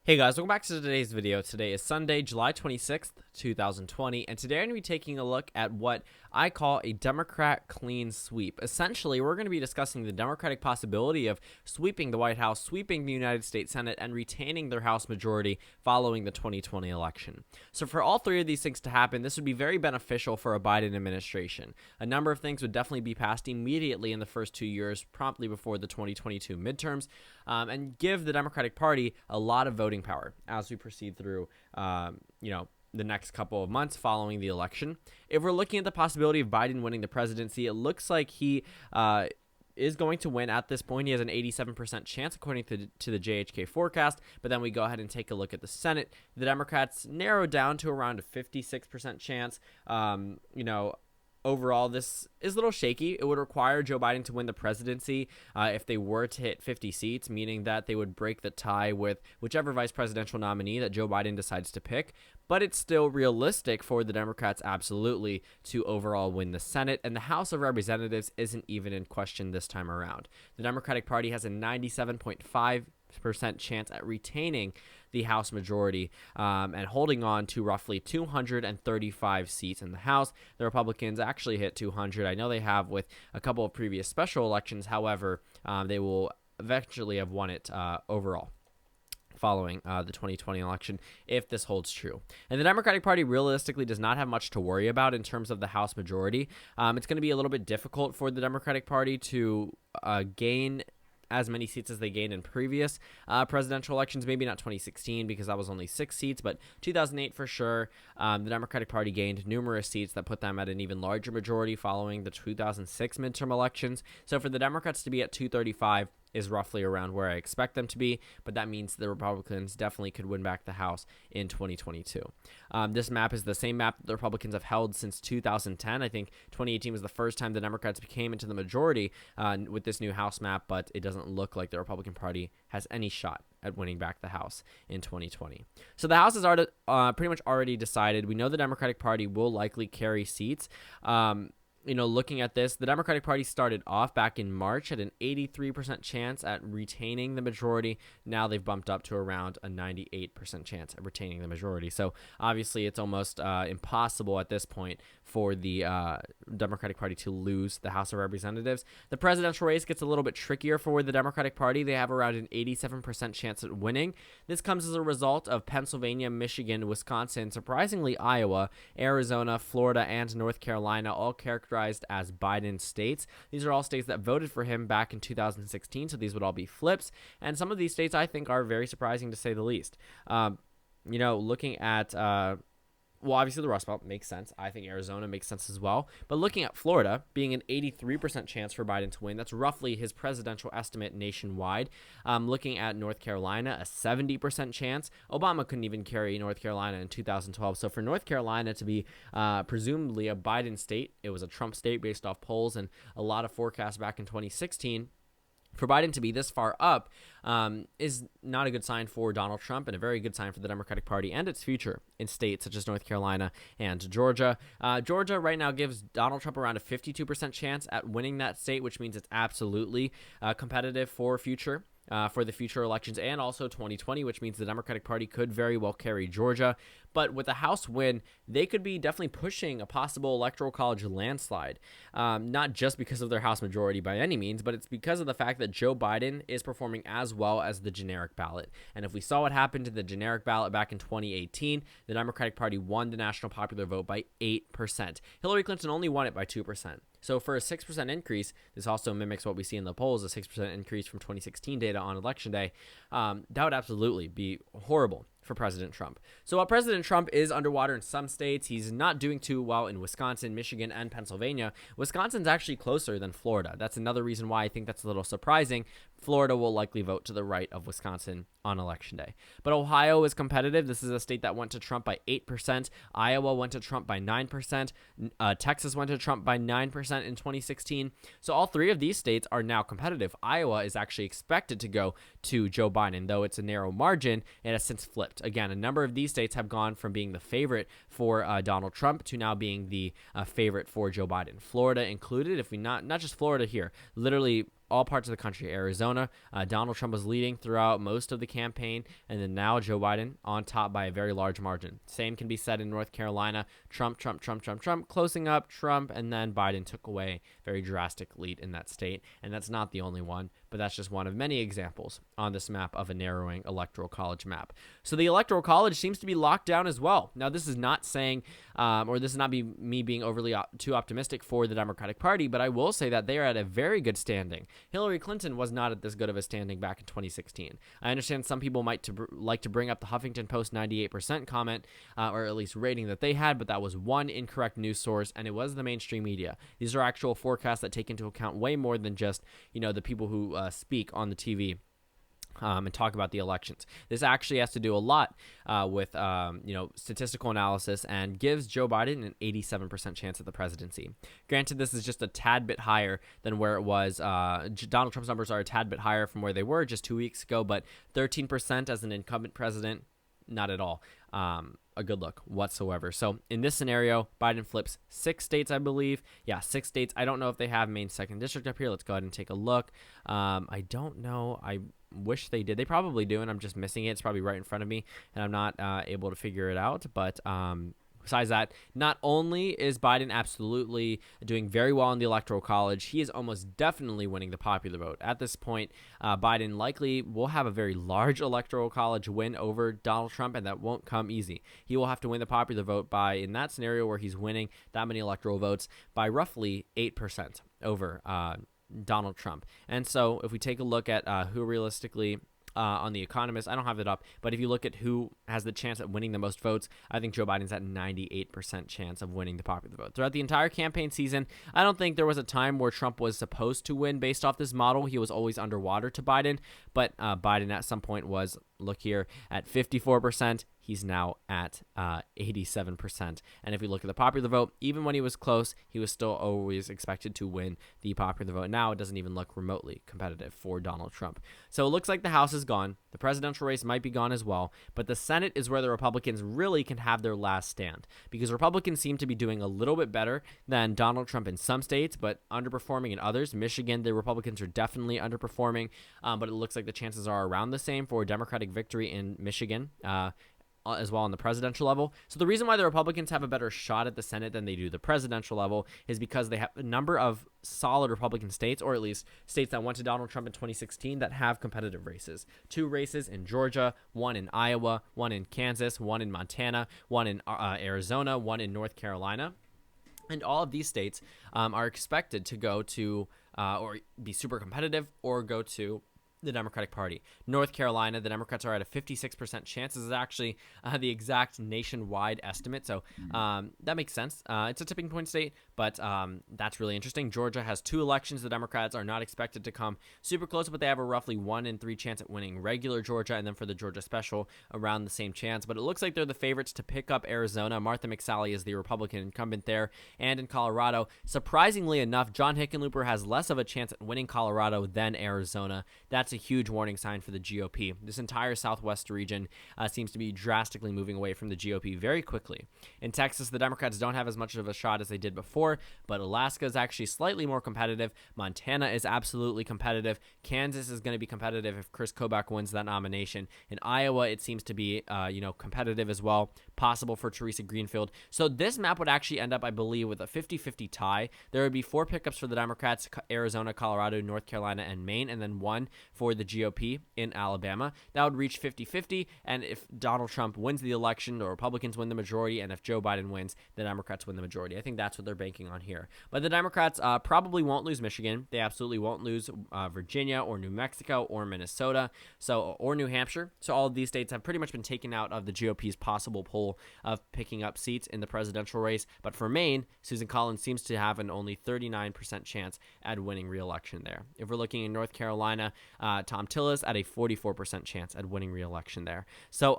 Hey guys, welcome back to today's video. Today is Sunday, July 26th, 2020, and today I'm going to be taking a look at what I call a Democrat clean sweep. Essentially, we're going to be discussing the Democratic possibility of sweeping the White House, sweeping the United States Senate, and retaining their House majority following the 2020 election. So for all three of these things to happen, this would be very beneficial for a Biden administration. A number of things would definitely be passed immediately in the first 2 years, promptly before the 2022 midterms, and give the Democratic Party a lot of voting power as we proceed through, the next couple of months following the election. If we're looking at the possibility of Biden winning the presidency, it looks like he is going to win at this point. He has an 87% chance according to the JHK forecast, but then we go ahead and take a look at the Senate. The Democrats narrowed down to around a 56% chance. Overall, this is a little shaky. It would require Joe Biden to win the presidency if they were to hit 50 seats, meaning that they would break the tie with whichever vice presidential nominee that Joe Biden decides to pick. But it's still realistic for the Democrats absolutely to overall win the Senate, and the House of Representatives isn't even in question this time around. The Democratic Party has a 97.5% chance at retaining the House majority and holding on to roughly 235 seats in the House. The Republicans actually hit 200. I know they have with a couple of previous special elections. However, they will eventually have won it overall following the 2020 election, if this holds true. And the Democratic Party realistically does not have much to worry about in terms of the House majority. It's going to be a little bit difficult for the Democratic Party to gain as many seats as they gained in previous presidential elections. Maybe not 2016 because that was only 6 seats, but 2008 for sure. The Democratic Party gained numerous seats that put them at an even larger majority following the 2006 midterm elections. So for the Democrats to be at 235 is roughly around where I expect them to be, but that means the Republicans definitely could win back the House in 2022. This map is the same map that the Republicans have held since 2010. I think 2018 was the first time the Democrats came into the majority with this new House map, but it doesn't look like the Republican Party has any shot at winning back the House in 2020. So the House is pretty much already decided. We know the Democratic Party will likely carry seats. Looking at this, the Democratic Party started off back in March at an 83% chance at retaining the majority. Now they've bumped up to around a 98% chance at retaining the majority. So obviously it's almost impossible at this point for the Democratic Party to lose the House of Representatives. The presidential race gets a little bit trickier for the Democratic Party. They have around an 87% chance at winning. This comes as a result of Pennsylvania, Michigan, Wisconsin, surprisingly Iowa, Arizona, Florida, and North Carolina, all characterized as Biden states. These are all states that voted for him back in 2016, so these would all be flips. And some of these states I think are very surprising to say the least. Looking at obviously the Rust Belt makes sense. I think Arizona makes sense as well. But looking at Florida being an 83% chance for Biden to win, that's roughly his presidential estimate nationwide. Looking at North Carolina, a 70% chance. Obama couldn't even carry North Carolina in 2012. So for North Carolina to be presumably a Biden state, it was a Trump state based off polls and a lot of forecasts back in 2016. For Biden to be this far up is not a good sign for Donald Trump and a very good sign for the Democratic Party and its future in states such as North Carolina and Georgia. Georgia right now gives Donald Trump around a 52% chance at winning that state, which means it's absolutely competitive for the future elections and also 2020, which means the Democratic Party could very well carry Georgia. But with a House win, they could be definitely pushing a possible electoral college landslide, not just because of their House majority by any means, but it's because of the fact that Joe Biden is performing as well as the generic ballot. And if we saw what happened to the generic ballot back in 2018, the Democratic Party won the national popular vote by 8%. Hillary Clinton only won it by 2%. So for a 6% increase, this also mimics what we see in the polls, a 6% increase from 2016 data on Election Day. That would absolutely be horrible for President Trump. So while President Trump is underwater in some states, he's not doing too well in Wisconsin, Michigan, and Pennsylvania. Wisconsin's actually closer than Florida. That's another reason why I think that's a little surprising. Florida will likely vote to the right of Wisconsin on Election Day. But Ohio is competitive. This is a state that went to Trump by 8%. Iowa went to Trump by 9%. Texas went to Trump by 9% in 2016. So all three of these states are now competitive. Iowa is actually expected to go to Joe Biden, though it's a narrow margin. It has since flipped. Again, a number of these states have gone from being the favorite for Donald Trump to now being the favorite for Joe Biden. Florida included, if we not just Florida here, literally all parts of the country. Arizona, Donald Trump was leading throughout most of the campaign, and then now Joe Biden on top by a very large margin. Same can be said in North Carolina. Trump, closing up Trump, and then Biden took away very drastic lead in that state. And that's not the only one, but that's just one of many examples on this map of a narrowing electoral college map. So the electoral college seems to be locked down as well. Now, this is not saying, or this is not me being overly too optimistic for the Democratic Party, but I will say that they are at a very good standing. Hillary Clinton was not at this good of a standing back in 2016. I understand some people might like to bring up the Huffington Post 98% comment, or at least rating that they had, but that was one incorrect news source, and it was the mainstream media. These are actual forecasts that take into account way more than just, the people who speak on the TV. And talk about the elections. This actually has to do a lot with statistical analysis and gives Joe Biden an 87% chance at the presidency. Granted, this is just a tad bit higher than where it was. Donald Trump's numbers are a tad bit higher from where they were just 2 weeks ago, but 13% as an incumbent president, not at all a good look whatsoever. So in this scenario, Biden flips 6 states, I believe. Yeah, 6 states. I don't know if they have Maine 2nd District up here. Let's go ahead and take a look. I don't know. I wish they did. They probably do, and I'm just missing it. It's probably right in front of me, and I'm not able to figure it out. But besides that, not only is Biden absolutely doing very well in the Electoral College, he is almost definitely winning the popular vote. At this point, Biden likely will have a very large Electoral College win over Donald Trump, and that won't come easy. He will have to win the popular vote by, in that scenario where he's winning that many electoral votes, by roughly 8% over Donald Trump. And so if we take a look at who realistically on The Economist, I don't have it up, but if you look at who has the chance at winning the most votes, I think Joe Biden's at 98% chance of winning the popular vote. Throughout the entire campaign season, I don't think there was a time where Trump was supposed to win based off this model. He was always underwater to Biden, but Biden at some point was, look here, at 54%. He's now at 87%. And if we look at the popular vote, even when he was close, he was still always expected to win the popular vote. Now it doesn't even look remotely competitive for Donald Trump. So it looks like the House is gone. The presidential race might be gone as well. But the Senate is where the Republicans really can have their last stand, because Republicans seem to be doing a little bit better than Donald Trump in some states, but underperforming in others. Michigan, the Republicans are definitely underperforming, but it looks like the chances are around the same for a Democratic victory in Michigan, as well on the presidential level. So the reason why the Republicans have a better shot at the Senate than they do the presidential level is because they have a number of solid Republican states, or at least states that went to Donald Trump in 2016, that have competitive races. 2 races in Georgia, 1 in Iowa, 1 in Kansas, 1 in Montana, 1 in Arizona, 1 in North Carolina. And all of these states are expected to go to or be super competitive or go to the Democratic Party. North Carolina, the Democrats are at a 56% chance. This is actually the exact nationwide estimate, so that makes sense. It's a tipping point state, but that's really interesting. Georgia has 2 elections. The Democrats are not expected to come super close, but they have a roughly 1 in 3 chance at winning regular Georgia, and then for the Georgia special, around the same chance. But it looks like they're the favorites to pick up Arizona. Martha McSally is the Republican incumbent there, and in Colorado, surprisingly enough, John Hickenlooper has less of a chance at winning Colorado than Arizona. That's a huge warning sign for the GOP. This entire Southwest region seems to be drastically moving away from the GOP very quickly. In Texas, the Democrats don't have as much of a shot as they did before, but Alaska is actually slightly more competitive. Montana is absolutely competitive. Kansas is going to be competitive if Chris Kobach wins that nomination. In Iowa, it seems to be competitive as well, possible for Teresa Greenfield. So this map would actually end up, I believe, with a 50-50 tie. There would be 4 pickups for the Democrats: Arizona, Colorado, North Carolina, and Maine, and then 1 for the GOP in Alabama. That would reach 50-50, and if Donald Trump wins the election, the Republicans win the majority, and if Joe Biden wins, the Democrats win the majority. I think that's what they're banking on here. But the Democrats probably won't lose Michigan. They absolutely won't lose Virginia or New Mexico or Minnesota, or New Hampshire. So all of these states have pretty much been taken out of the GOP's possible poll of picking up seats in the presidential race. But for Maine, Susan Collins seems to have an only 39% chance at winning re-election there. If we're looking in North Carolina, Tom Tillis at a 44% chance at winning re-election there. So,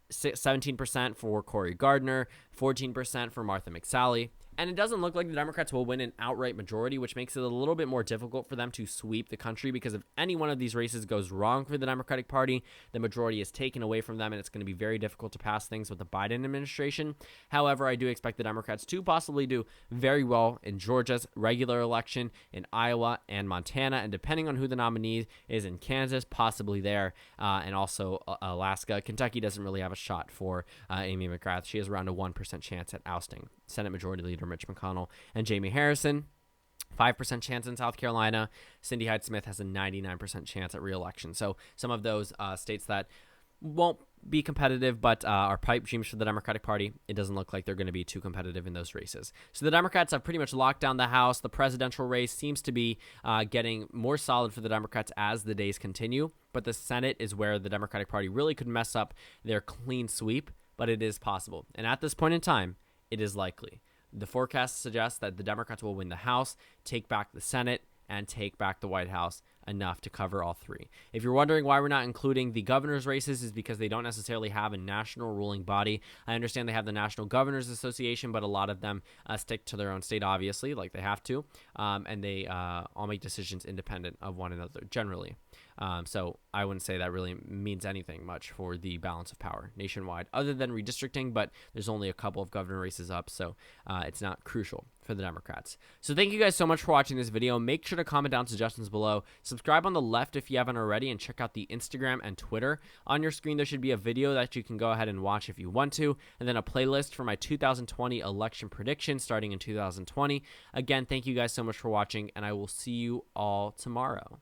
17% for Cory Gardner, 14% for Martha McSally, And it doesn't look like the Democrats will win an outright majority, which makes it a little bit more difficult for them to sweep the country, because if any one of these races goes wrong for the Democratic Party, the majority is taken away from them, and it's going to be very difficult to pass things with the Biden administration. However, I do expect the Democrats to possibly do very well in Georgia's regular election, in Iowa and Montana, and depending on who the nominee is in Kansas, possibly there, and also Alaska. Kentucky doesn't really have a shot for Amy McGrath. She has around a 1% chance at ousting Senate Majority Leader Mitch McConnell. And Jamie Harrison, 5% chance in South Carolina. Cindy Hyde-Smith has a 99% chance at re-election. So some of those states that won't be competitive but are pipe dreams for the Democratic Party, it doesn't look like they're going to be too competitive in those races. So the Democrats have pretty much locked down the House. The presidential race seems to be getting more solid for the Democrats as the days continue, but the Senate is where the Democratic Party really could mess up their clean sweep, but it is possible. And at this point in time, it is likely. The forecast suggests that the Democrats will win the House, take back the Senate, and take back the White House, enough to cover all three. If you're wondering why we're not including the governor's races, is because they don't necessarily have a national ruling body. I understand they have the National Governors Association, but a lot of them stick to their own state, obviously, like they have to, and they all make decisions independent of one another, generally. So I wouldn't say that really means anything much for the balance of power nationwide, other than redistricting, but there's only a couple of governor races up, so it's not crucial for the Democrats. So thank you guys so much for watching this video. Make sure to comment down suggestions below. Subscribe on the left if you haven't already, and check out the Instagram and Twitter. On your screen, there should be a video that you can go ahead and watch if you want to, and then a playlist for my 2020 election prediction starting in 2020. Again, thank you guys so much for watching, and I will see you all tomorrow.